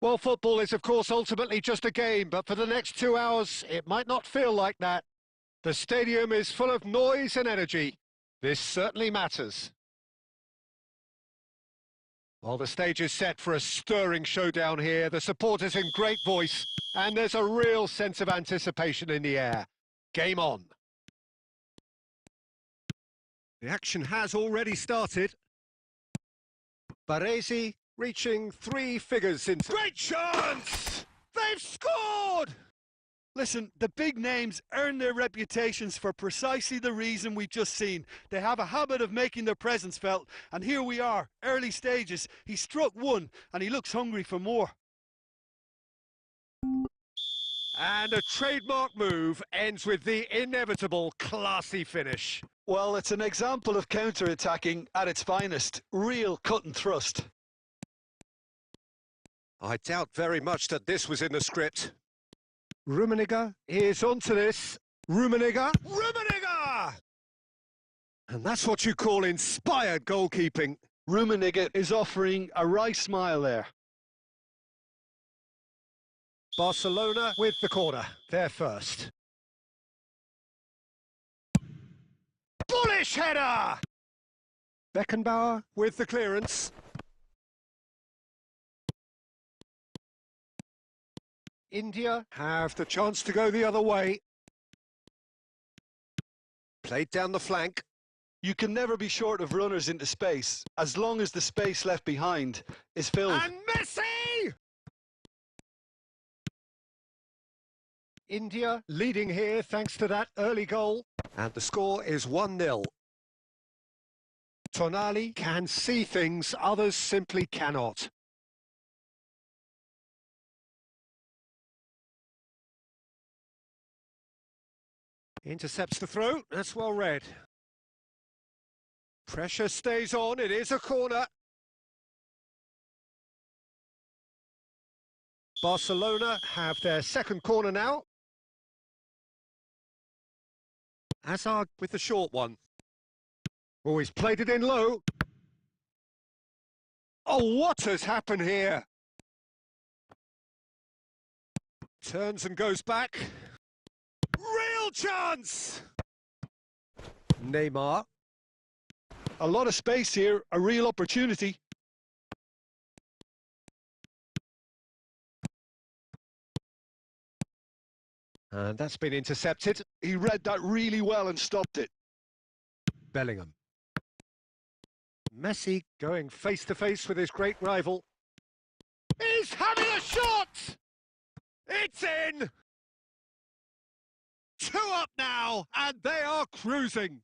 Well, football is, of course, ultimately just a game, but for the next 2 hours, it might not feel like that. The stadium is full of noise and energy. This certainly matters. Well, the stage is set for a stirring showdown here. The supporters in great voice, and there's a real sense of anticipation in the air. Game on. The action has already started. Baresi reaching 3 figures into... Great chance! They've scored! Listen, the big names earn their reputations for precisely the reason we've just seen. They have a habit of making their presence felt, and here we are, early stages. He struck one, and he looks hungry for more. And a trademark move ends with the inevitable classy finish. Well, it's an example of counter-attacking at its finest. Real cut and thrust. I doubt very much that this was in the script. Rummenigge is onto this. Rummenigge! Rummenigge! And that's what you call inspired goalkeeping. Rummenigge is offering a wry smile there. Barcelona with the corner. They're first. Bullish header! Beckenbauer with the clearance. India have the chance to go the other way. Played down the flank. You can never be short of runners into space, as long as the space left behind is filled. And Messi! India leading here thanks to that early goal. And the score is 1-0. Tonali can see things others simply cannot. Intercepts the throw, that's well read. Pressure stays on, it is a corner. Barcelona have their second corner now. Hazard with the short one. Oh, he's played it in low. Oh, what has happened here? Turns and goes back. Real chance! Neymar. A lot of space here, a real opportunity. And that's been intercepted. He read that really well and stopped it. Bellingham. Messi going face-to-face with his great rival. He's having a shot! It's in! 2 up now, and they are cruising.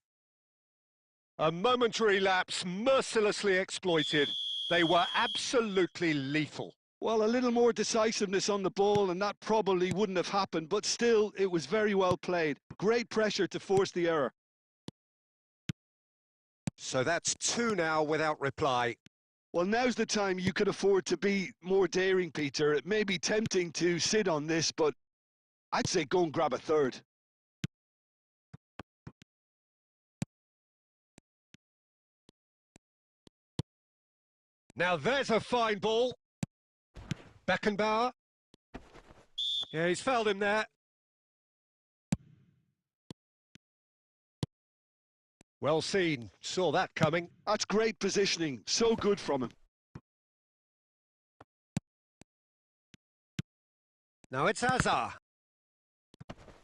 A momentary lapse mercilessly exploited. They were absolutely lethal. Well, a little more decisiveness on the ball, and that probably wouldn't have happened, but still, it was very well played. Great pressure to force the error. So that's 2 now without reply. Well, now's the time you could afford to be more daring, Peter. It may be tempting to sit on this, but I'd say go and grab a third. Now there's a fine ball. Beckenbauer. Yeah, he's fouled him there. Well seen. Saw that coming. That's great positioning. So good from him. Now it's Hazard.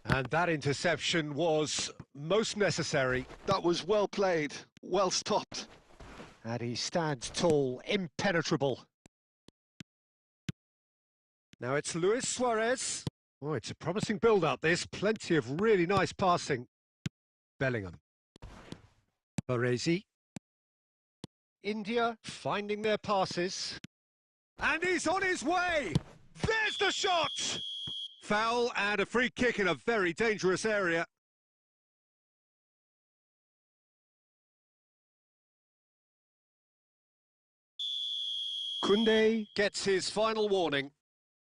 And that interception was most necessary. That was well played. Well stopped. And he stands tall, impenetrable. Now it's Luis Suarez. Oh, it's a promising build-up, this. Plenty of really nice passing. Bellingham. Baresi. India finding their passes. And he's on his way! There's the shot! Foul and a free kick in a very dangerous area. Koundé gets his final warning.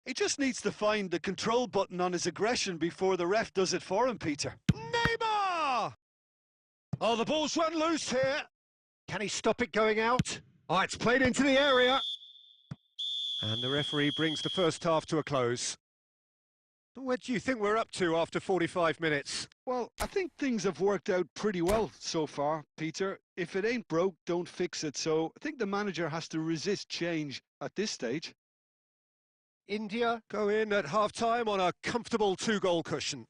He just needs to find the control button on his aggression before the ref does it for him, Peter. Neymar! Oh, the ball's run loose here. Can he stop it going out? Oh, it's played into the area. And the referee brings the first half to a close. What do you think we're up to after 45 minutes? Well, I think things have worked out pretty well so far, Peter. If it ain't broke, don't fix it. So I think the manager has to resist change at this stage. India go in at half-time on a comfortable 2-goal cushion.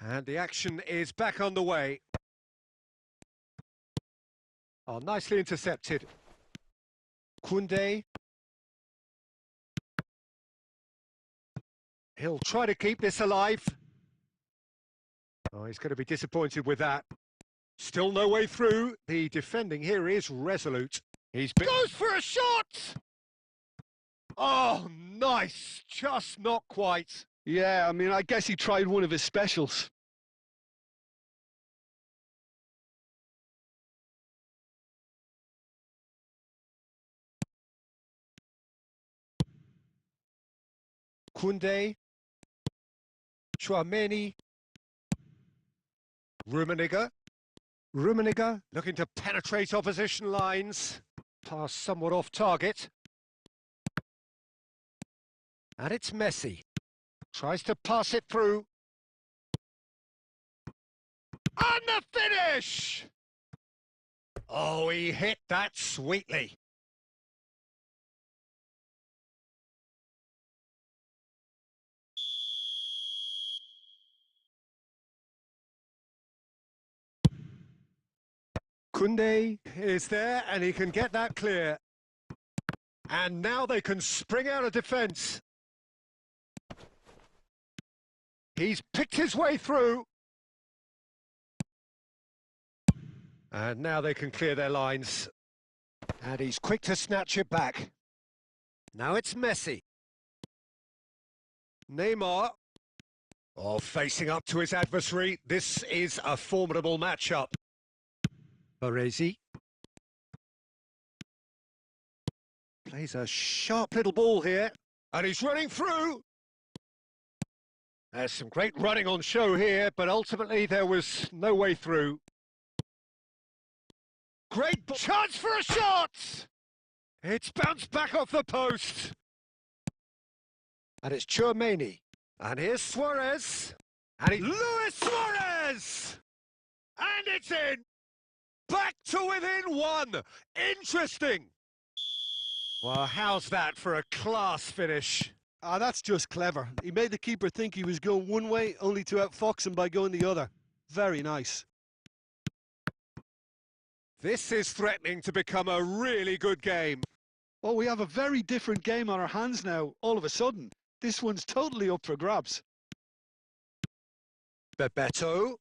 And the action is back on the way. Oh, nicely intercepted. Kunde. He'll try to keep this alive. Oh, he's going to be disappointed with that. Still no way through. The defending here is resolute. Goes for a shot! Oh, nice. Just not quite. Yeah, I mean, I guess he tried one of his specials. Kunde. Chouameni. Rummenigge looking to penetrate opposition lines. Pass somewhat off target. And it's Messi. Tries to pass it through. And the finish! Oh, he hit that sweetly. Kunde is there and he can get that clear. And now they can spring out of defence. He's picked his way through. And now they can clear their lines. And he's quick to snatch it back. Now it's Messi. Neymar. Oh, facing up to his adversary. This is a formidable matchup. Baresi. Plays a sharp little ball here. And he's running through. There's some great running on show here, but ultimately there was no way through. Great chance for a shot! It's bounced back off the post. And it's Chouameni. And here's Suarez. And Luis Suarez! And it's in! Back to within one! Interesting! Well, how's that for a class finish? Ah, that's just clever. He made the keeper think he was going one way, only to outfox him by going the other. Very nice. This is threatening to become a really good game. Well, we have a very different game on our hands now, all of a sudden. This one's totally up for grabs. Bebeto.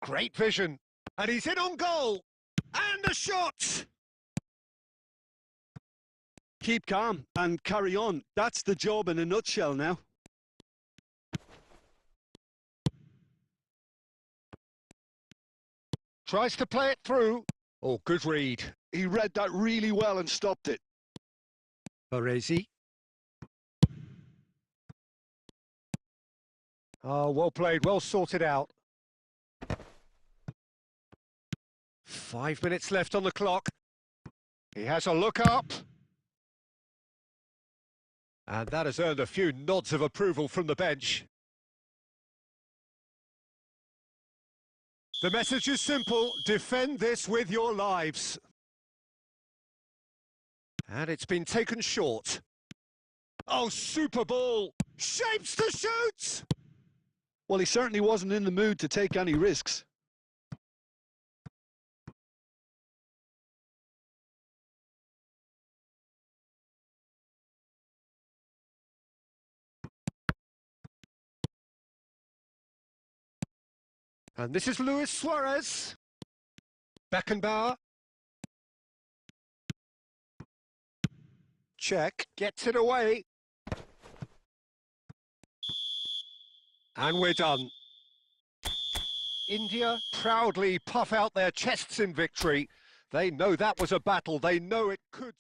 Great vision. And he's in on goal. And a shot! Keep calm and carry on. That's the job in a nutshell now. Tries to play it through. Oh, good read. He read that really well and stopped it. Baresi. Oh, well played, well sorted out. 5 minutes left on the clock. He has a look up. And that has earned a few nods of approval from the bench. The message is simple, defend this with your lives. And it's been taken short. Oh, super ball! Shapes to shoot! Well, he certainly wasn't in the mood to take any risks. And this is Luis Suarez. Beckenbauer. Check, gets it away. And we're done. India proudly puff out their chests in victory. They know that was a battle. They know it could.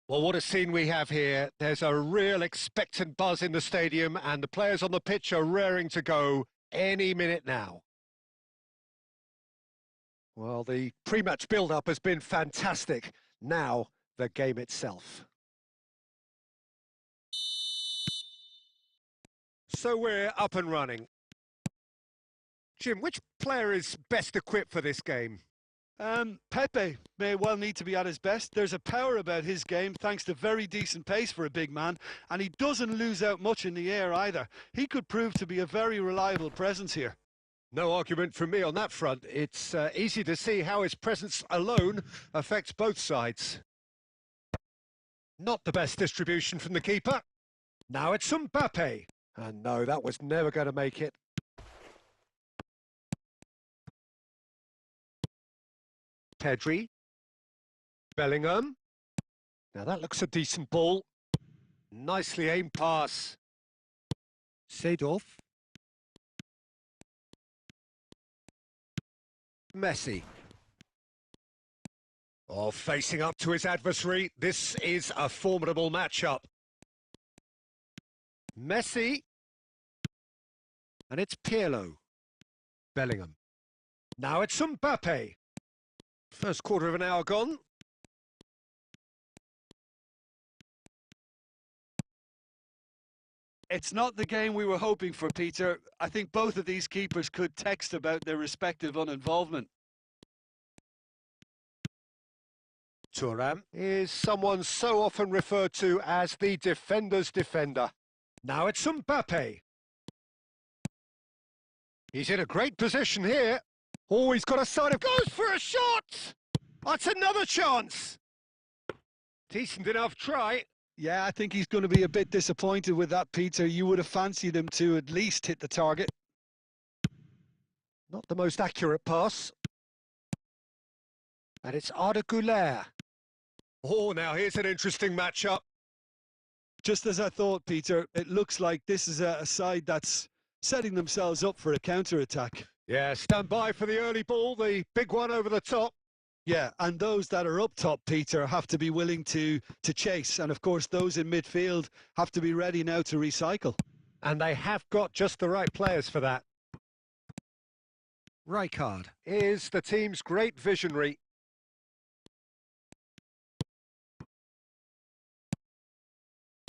Well, what a scene we have here. There's a real expectant buzz in the stadium and the players on the pitch are raring to go any minute now. Well, the pre-match build-up has been fantastic. Now, the game itself. So we're up and running. Jim, which player is best equipped for this game? Pepe may well need to be at his best. There's a power about his game, thanks to very decent pace for a big man, and he doesn't lose out much in the air either. He could prove to be a very reliable presence here. No argument from me on that front. It's easy to see how his presence alone affects both sides. Not the best distribution from the keeper. Now it's Mbappe. And no, that was never going to make it. Pedri. Bellingham. Now that looks a decent ball. Nicely aimed pass. Seedorf. Messi. Oh, facing up to his adversary. This is a formidable matchup. Messi. And it's Pirlo. Bellingham. Now it's Mbappe. First quarter of an hour gone. It's not the game we were hoping for, Peter. I think both of these keepers could text about their respective uninvolvement. Thuram is someone so often referred to as the defender's defender. Now it's Mbappe. He's in a great position here. Oh, he's got a side of... Goes for a shot! That's another chance! Decent enough try. Yeah, I think he's going to be a bit disappointed with that, Peter. You would have fancied him to at least hit the target. Not the most accurate pass. And it's Arda Güler. Oh, now here's an interesting matchup. Just as I thought, Peter, it looks like this is a side that's setting themselves up for a counter-attack. Yeah, stand by for the early ball, the big one over the top. Yeah, and those that are up top, Peter, have to be willing to chase. And, of course, those in midfield have to be ready now to recycle. And they have got just the right players for that. Rijkaard is the team's great visionary.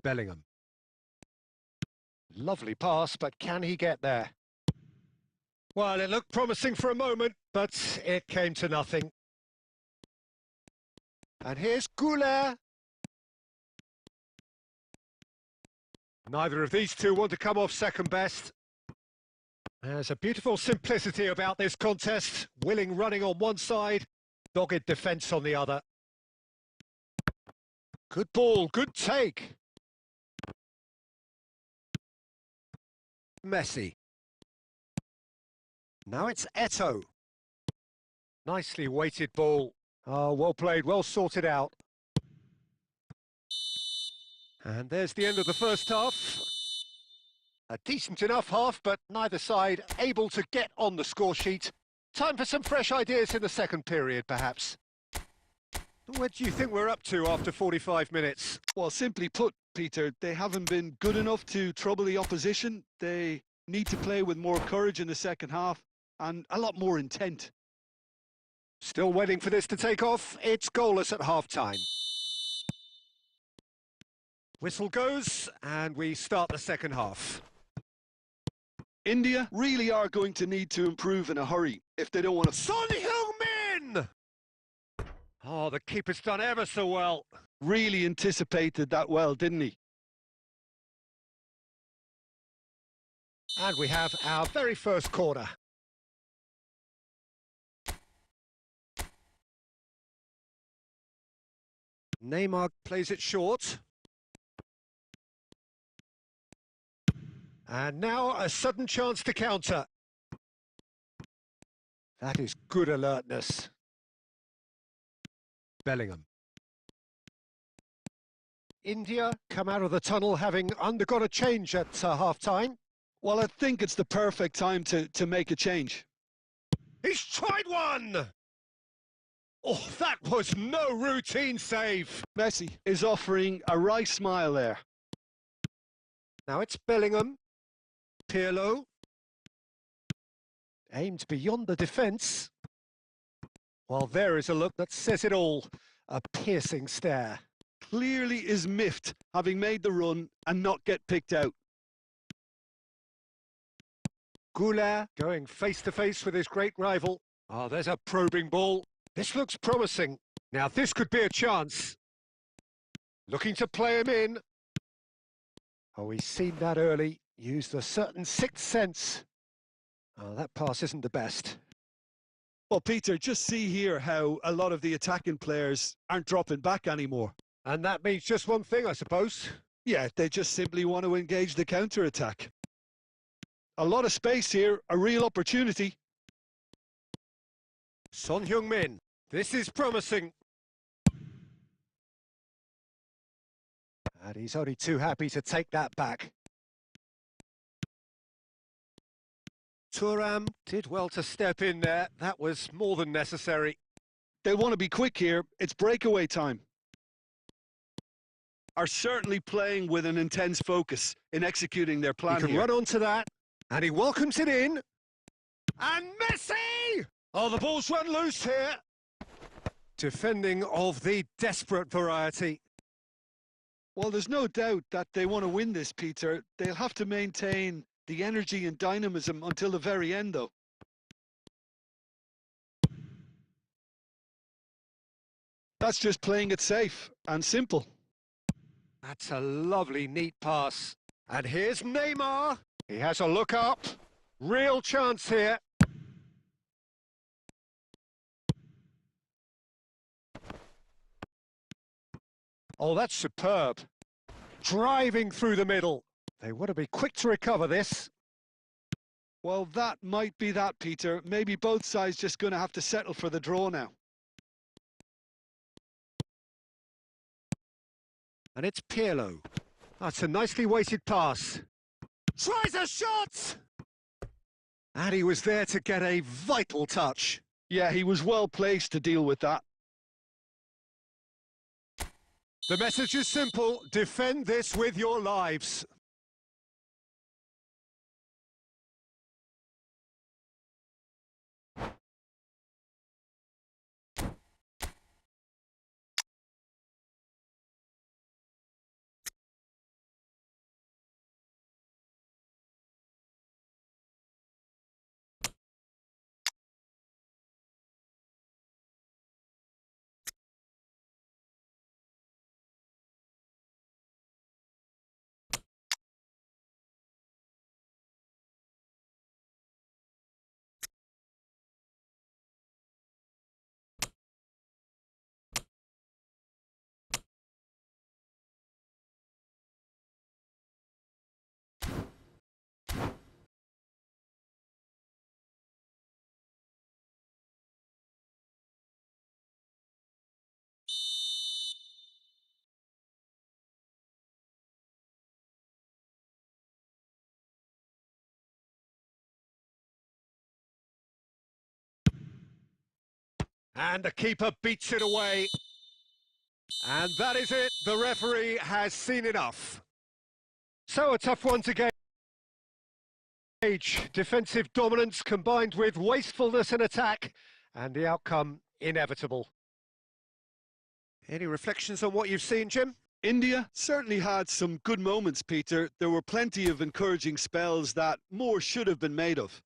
Bellingham. Lovely pass, but can he get there? Well, it looked promising for a moment, but it came to nothing. And here's Güler. Neither of these two want to come off second best. There's a beautiful simplicity about this contest. Willing running on one side, dogged defence on the other. Good ball, good take. Messi. Now it's Eto'o. Nicely weighted ball. Oh, well played, well sorted out. And there's the end of the first half. A decent enough half, but neither side able to get on the score sheet. Time for some fresh ideas in the second period, perhaps. Where do you think we're up to after 45 minutes? Well, simply put, Peter, they haven't been good enough to trouble the opposition. They need to play with more courage in the second half and a lot more intent. Still waiting for this to take off. It's goalless at half-time. Whistle goes, and we start the second half. India really are going to need to improve in a hurry if they don't want to... Son Heung-min! Oh, the keeper's done ever so well. Really anticipated that well, didn't he? And we have our very first corner. Neymar plays it short. And now a sudden chance to counter. That is good alertness. Bellingham. India come out of the tunnel having undergone a change at half-time. Well, I think it's the perfect time to make a change. He's tried one! Oh, that was no routine save. Messi is offering a wry smile there. Now it's Bellingham. Pirlo. Aimed beyond the defence. Well, there is a look that says it all. A piercing stare. Clearly is miffed, having made the run and not get picked out. Goulart going face-to-face with his great rival. Oh, there's a probing ball. This looks promising. Now, this could be a chance. Looking to play him in. Oh, he's seen that early. Used a certain sixth sense. Oh, that pass isn't the best. Well, Peter, just see here how a lot of the attacking players aren't dropping back anymore. And that means just one thing, I suppose. Yeah, they just simply want to engage the counter-attack. A lot of space here, a real opportunity. Son Heung-min, this is promising. And he's only too happy to take that back. Thuram did well to step in there. That was more than necessary. They want to be quick here. It's breakaway time. Are certainly playing with an intense focus in executing their plan He can here. run onto that, and he welcomes it in. And Messi! Oh, the ball's run loose here. Defending of the desperate variety. Well, there's no doubt that they want to win this, Peter. They'll have to maintain the energy and dynamism until the very end, though. That's just playing it safe and simple. That's a lovely, neat pass. And here's Neymar. He has a look up. Real chance here. Oh, that's superb. Driving through the middle. They want to be quick to recover this. Well, that might be that, Peter. Maybe both sides just going to have to settle for the draw now. And it's Pirlo. That's a nicely weighted pass. Tries a shot! And he was there to get a vital touch. Yeah, he was well placed to deal with that. The message is simple. Defend this with your lives. And the keeper beats it away. And that is it. The referee has seen enough. So a tough one to gauge. Defensive dominance combined with wastefulness in attack, and the outcome inevitable. Any reflections on what you've seen, Jim? India certainly had some good moments, Peter. There were plenty of encouraging spells that more should have been made of.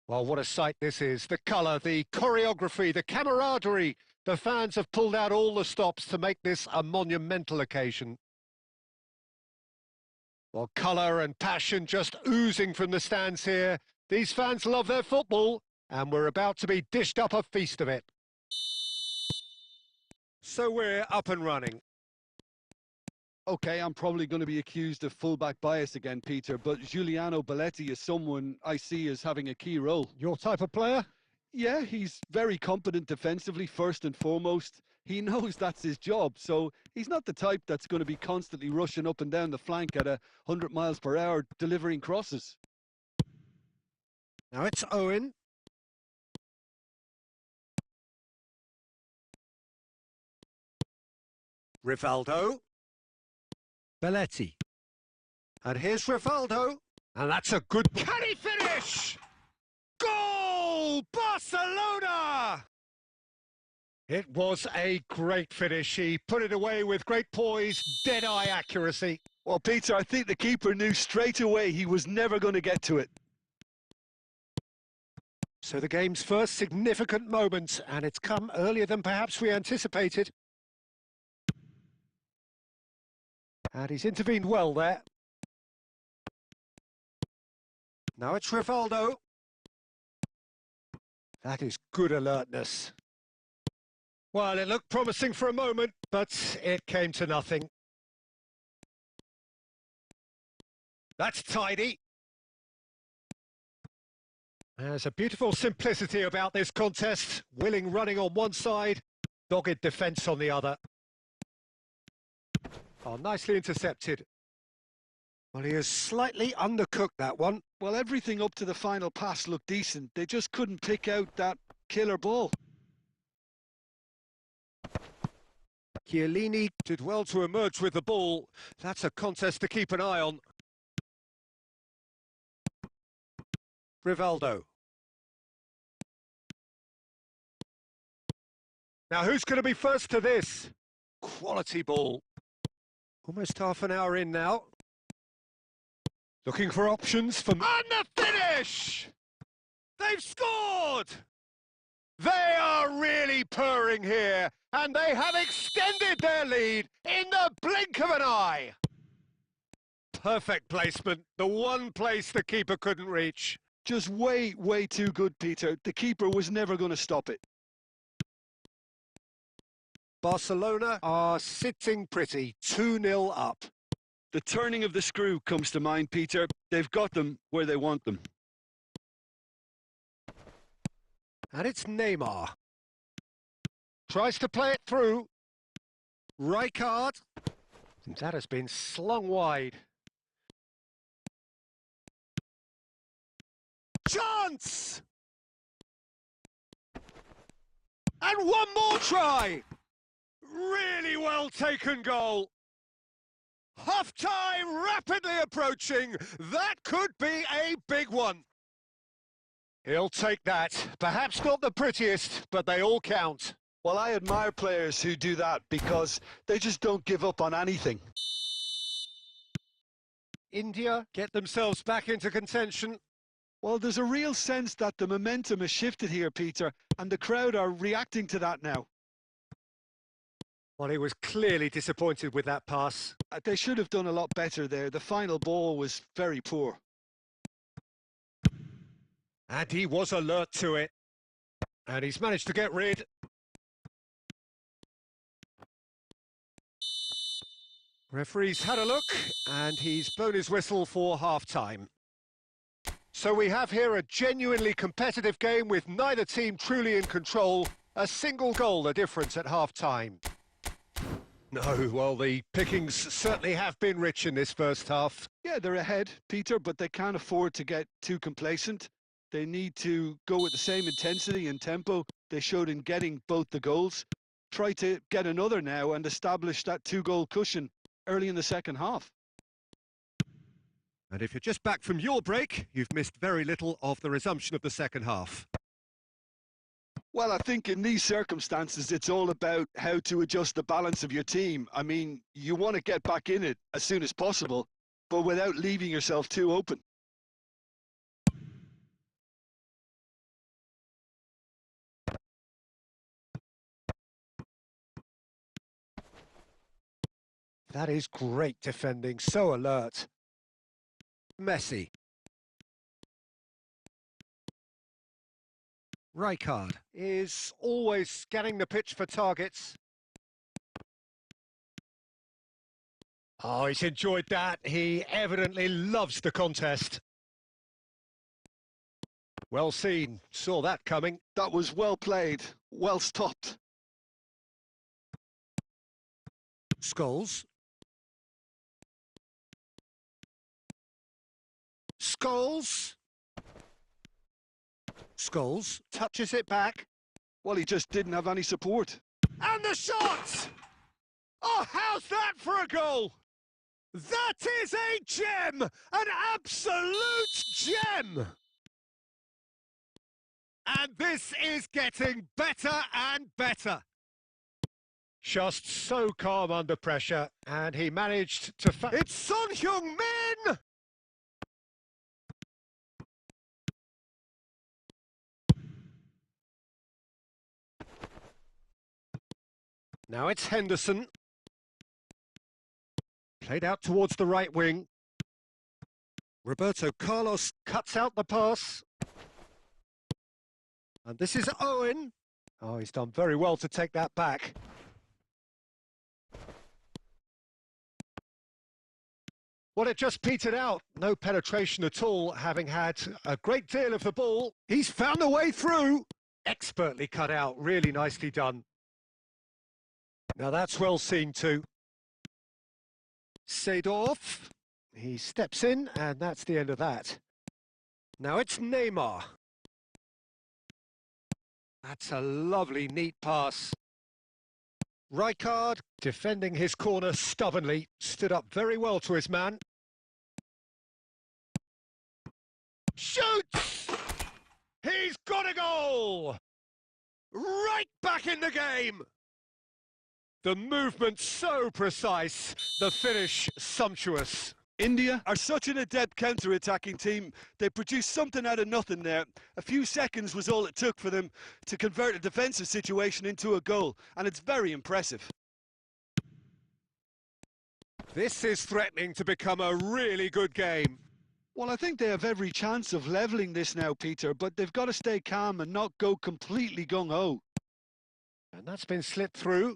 Well, what a sight this is. The colour, the choreography, the camaraderie. The fans have pulled out all the stops to make this a monumental occasion. Well, colour and passion just oozing from the stands here. These fans love their football, and we're about to be dished up a feast of it. So we're up and running. Okay, I'm probably going to be accused of fullback bias again, Peter, but Giuliano Belletti is someone I see as having a key role. Your type of player? Yeah, he's very competent defensively, first and foremost. He knows that's his job, so he's not the type that's going to be constantly rushing up and down the flank at 100 miles per hour, delivering crosses. Now it's Owen. Rivaldo. Belletti. And here's Rivaldo. And that's a good... Can he finish? Goal! Barcelona! It was a great finish. He put it away with great poise, dead-eye accuracy. Well, Peter, I think the keeper knew straight away he was never going to get to it. So the game's first significant moment, and it's come earlier than perhaps we anticipated. And he's intervened well there. Now it's Rivaldo. That is good alertness. Well, it looked promising for a moment, but it came to nothing. That's tidy. There's a beautiful simplicity about this contest. Willing running on one side, dogged defence on the other. Oh, nicely intercepted. Well, he has slightly undercooked that one. Well, everything up to the final pass looked decent. They just couldn't pick out that killer ball. Chiellini did well to emerge with the ball. That's a contest to keep an eye on. Rivaldo. Now, who's going to be first to this? Quality ball. Almost half an hour in now. Looking for options for... And the finish! They've scored! They are really purring here, and they have extended their lead in the blink of an eye. Perfect placement, the one place the keeper couldn't reach. Just way too good, Peter. The keeper was never going to stop it. Barcelona are sitting pretty, 2-0 up. The turning of the screw comes to mind, Peter. They've got them where they want them. And it's Neymar. Tries to play it through. Rijkaard. That has been slung wide. Chance! And one more try! Really well taken goal. Half-time rapidly approaching. That could be a big one. He'll take that. Perhaps not the prettiest, but they all count. Well, I admire players who do that because they just don't give up on anything. India get themselves back into contention. Well, there's a real sense that the momentum has shifted here, Peter, and the crowd are reacting to that now. Well, he was clearly disappointed with that pass. They should have done a lot better there. The final ball was very poor. And he was alert to it. And he's managed to get rid. Referee's had a look, and he's blown his whistle for half-time. So we have here a genuinely competitive game with neither team truly in control. A single goal the difference at half-time. No, well, the pickings certainly have been rich in this first half. Yeah, they're ahead, Peter, but they can't afford to get too complacent. They need to go with the same intensity and tempo they showed in getting both the goals. Try to get another now and establish that two-goal cushion early in the second half. And if you're just back from your break, you've missed very little of the resumption of the second half. Well, I think in these circumstances, it's all about how to adjust the balance of your team. I mean, you want to get back in it as soon as possible, but without leaving yourself too open. That is great defending, so alert. Messi. Rijkaard is always scanning the pitch for targets. Oh, he's enjoyed that. He evidently loves the contest. Well seen. Saw that coming. That was well played, well stopped. Scholes. Scholes. Scholes touches it back. Well, he just didn't have any support. And the shot! Oh, how's that for a goal? That is a gem! An absolute gem! And this is getting better and better. Just so calm under pressure, and he managed to... It's Son Heung-min! Now it's Henderson. Played out towards the right wing. Roberto Carlos cuts out the pass. And this is Owen. Oh, he's done very well to take that back. Well, it just petered out. No penetration at all, having had a great deal of the ball. He's found a way through. Expertly cut out, really nicely done. Now that's well seen too. Seedorf. He steps in, and that's the end of that. Now it's Neymar. That's a lovely, neat pass. Rijkaard, defending his corner stubbornly, stood up very well to his man. Shoots! He's got a goal! Right back in the game! The movement so precise, the finish sumptuous. India are such an adept counter-attacking team. They produced something out of nothing there. A few seconds was all it took for them to convert a defensive situation into a goal, and it's very impressive. This is threatening to become a really good game. Well, I think they have every chance of levelling this now, Peter, but they've got to stay calm and not go completely gung-ho. And that's been slipped through.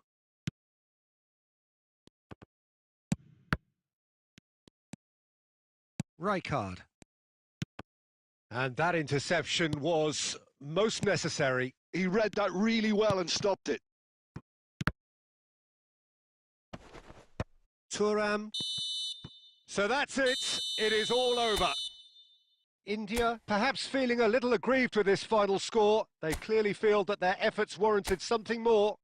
Rijkaard. And that interception was most necessary. He read that really well and stopped it. Thuram. So that's it. It is all over. India, perhaps feeling a little aggrieved with this final score. They clearly feel that their efforts warranted something more.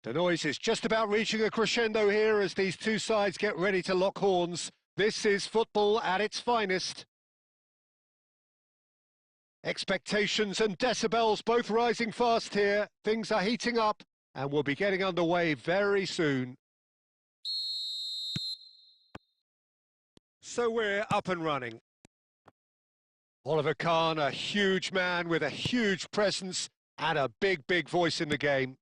The noise is just about reaching a crescendo here as these two sides get ready to lock horns. This is football at its finest. Expectations and decibels both rising fast here. Things are heating up and we'll be getting underway very soon. So we're up and running. Oliver Kahn, a huge man with a huge presence and a big voice in the game.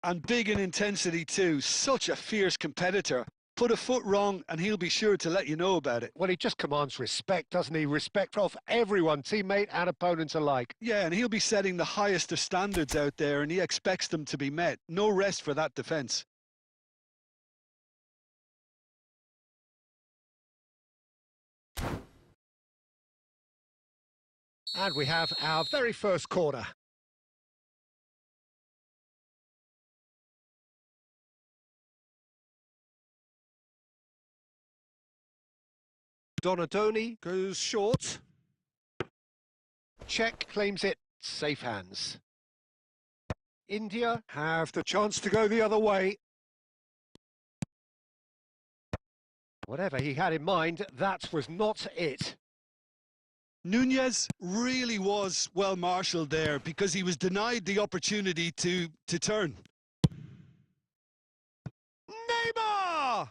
And big in intensity too. Such a fierce competitor. Put a foot wrong and he'll be sure to let you know about it. Well, he just commands respect, doesn't he? Respect of everyone, teammate and opponent alike. Yeah, and he'll be setting the highest of standards out there and he expects them to be met. No rest for that defence. And we have our very first corner. Donadoni goes short. Czech claims it. Safe hands. India have the chance to go the other way. Whatever he had in mind, that was not it. Nunez really was well marshalled there because he was denied the opportunity to turn. Neymar!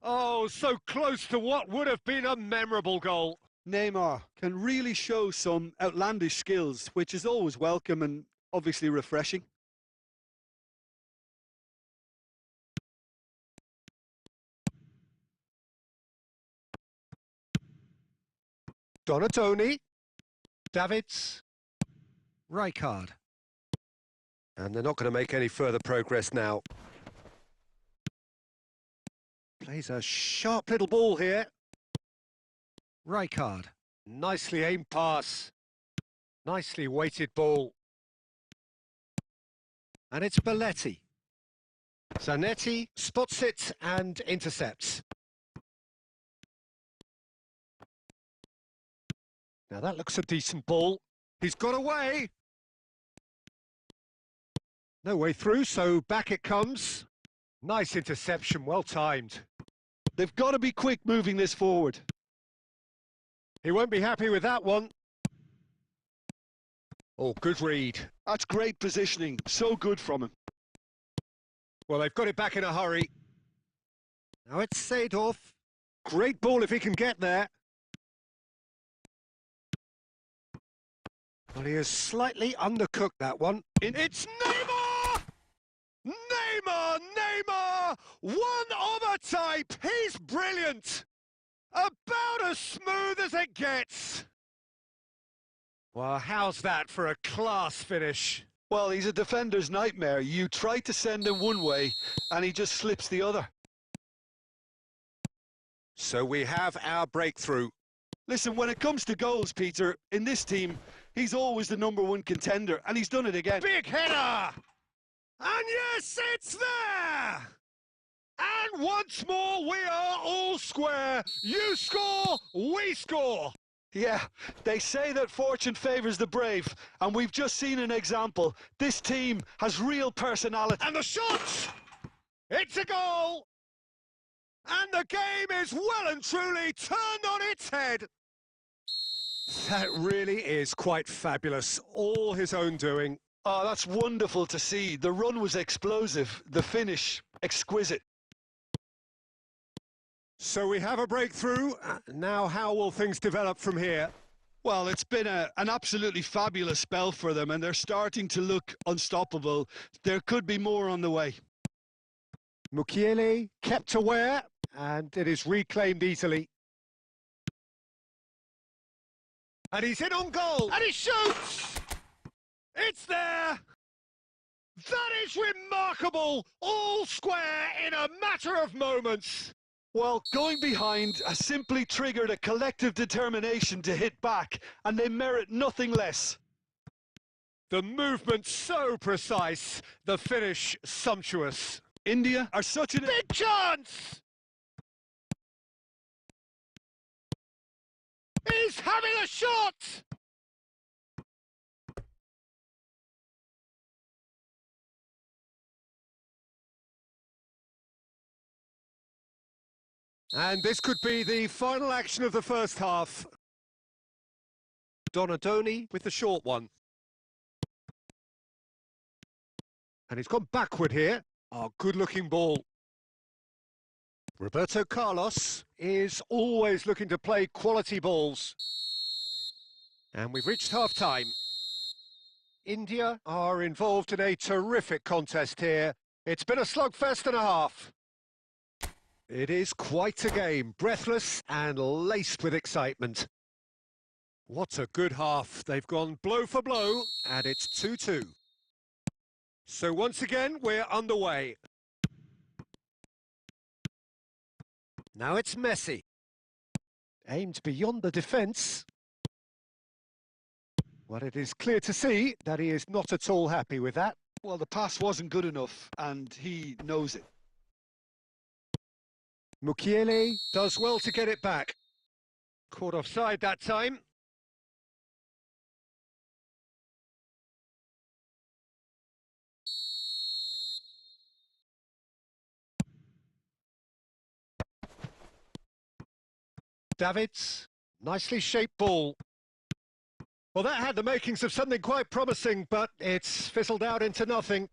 Oh, so close to what would have been a memorable goal. Neymar can really show some outlandish skills, which is always welcome and obviously refreshing. Donatoni, Davids, Rijkaard. And they're not going to make any further progress now. Plays a sharp little ball here. Rijkaard, nicely aimed pass. Nicely weighted ball. And it's Belletti. Zanetti spots it and intercepts. Now that looks a decent ball. He's got away. No way through, so back it comes. Nice interception, well timed. They've got to be quick moving this forward. He won't be happy with that one. Oh, good read. That's great positioning. So good from him. Well, they've got it back in a hurry. Now it's Seedorf. Great ball if he can get there. Well, he has slightly undercooked that one. It's Neymar! Neymar! One of a type! He's brilliant! About as smooth as it gets! Well, how's that for a class finish? Well, he's a defender's nightmare. You try to send him one way, and he just slips the other. So we have our breakthrough. Listen, when it comes to goals, Peter, in this team, he's always the #1 contender, and he's done it again. Big header! And yes, it's there! And once more, we are all square. You score, we score. Yeah, they say that fortune favours the brave, and we've just seen an example. This team has real personality. And the shot! It's a goal! And the game is well and truly turned on its head. That really is quite fabulous. All his own doing. Oh, that's wonderful to see. The run was explosive, the finish exquisite. So we have a breakthrough. Now how will things develop from here? Well, it's been an absolutely fabulous spell for them, and they're starting to look unstoppable. There could be more on the way. Mukiele kept aware, and it is reclaimed easily. And he's in on goal, and he shoots! It's there! That is remarkable! All square in a matter of moments! Well, going behind has simply triggered a collective determination to hit back, and they merit nothing less. The movement so precise, the finish sumptuous. India are such a big chance! He's having a shot! And this could be the final action of the first half. Donadoni with the short one. And he's gone backward here. Oh, good-looking ball. Roberto Carlos is always looking to play quality balls. And we've reached half-time. India are involved in a terrific contest here. It's been a slugfest and a half. It is quite a game, breathless and laced with excitement. What a good half. They've gone blow for blow, and it's 2-2. So once again, we're underway. Now it's Messi. Aimed beyond the defence. Well, it is clear to see that he is not at all happy with that. Well, the pass wasn't good enough, and he knows it. Mukiele does well to get it back. Caught offside that time. Davids, nicely shaped ball. Well, that had the makings of something quite promising, but it's fizzled out into nothing.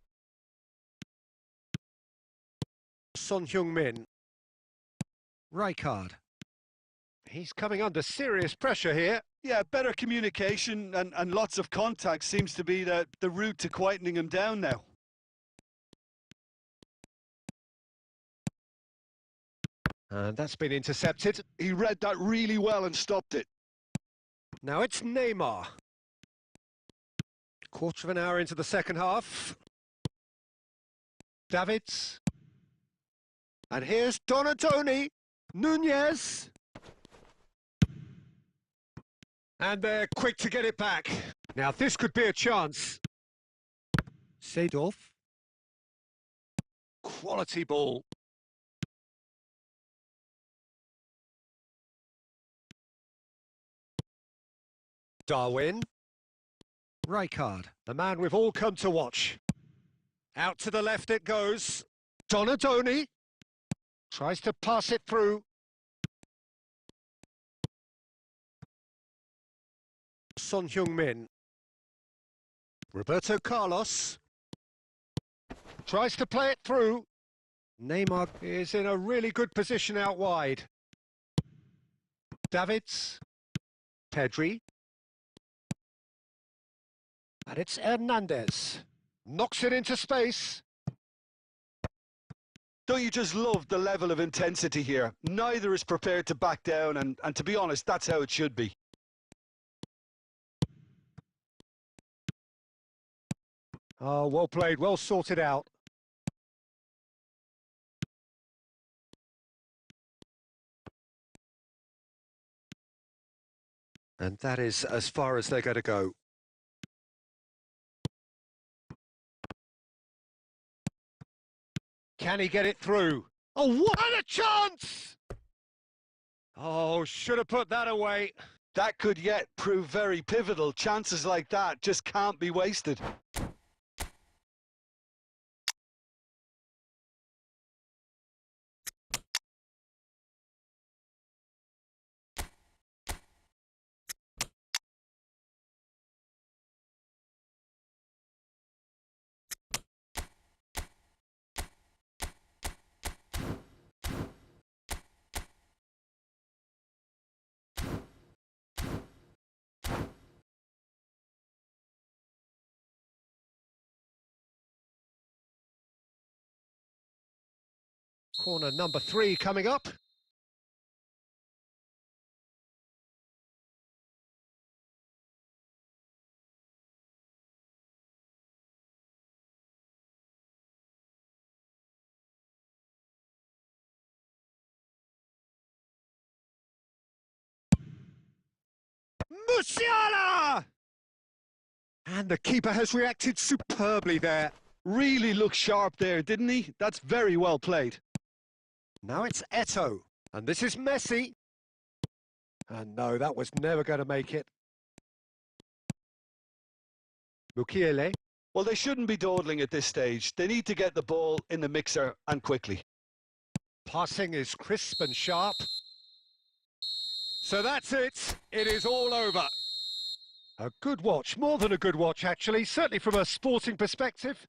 Son Heung-min. Rijkaard. He's coming under serious pressure here. Yeah, better communication and lots of contact seems to be the route to quietening him down now. And that's been intercepted. He read that really well and stopped it. Now it's Neymar. Quarter of an hour into the second half. Davids. And here's Donadoni. Nunez. And they're quick to get it back. Now this could be a chance. Seedorf. Quality ball. Darwin. Rijkaard, the man we've all come to watch. Out to the left it goes. Donadoni. Tries to pass it through. Son Heung-min. Roberto Carlos. Tries to play it through. Neymar is in a really good position out wide. Davids. Pedri. And it's Hernandez. Knocks it into space. Don't you just love the level of intensity here? Neither is prepared to back down, and to be honest, that's how it should be. Oh, well played, well sorted out. And that is as far as they're going to go. Can he get it through? Oh, what a chance! Oh, should have put that away. That could yet prove very pivotal. Chances like that just can't be wasted. Corner number 3 coming up. Musiala! And the keeper has reacted superbly there. Really looked sharp there, didn't he? That's very well played. Now it's Eto'o, and this is Messi. And no, that was never going to make it. Mukiele. Well, they shouldn't be dawdling at this stage. They need to get the ball in the mixer and quickly. passing is crisp and sharp. So that's it. It is all over. A good watch, more than a good watch actually, certainly from a sporting perspective.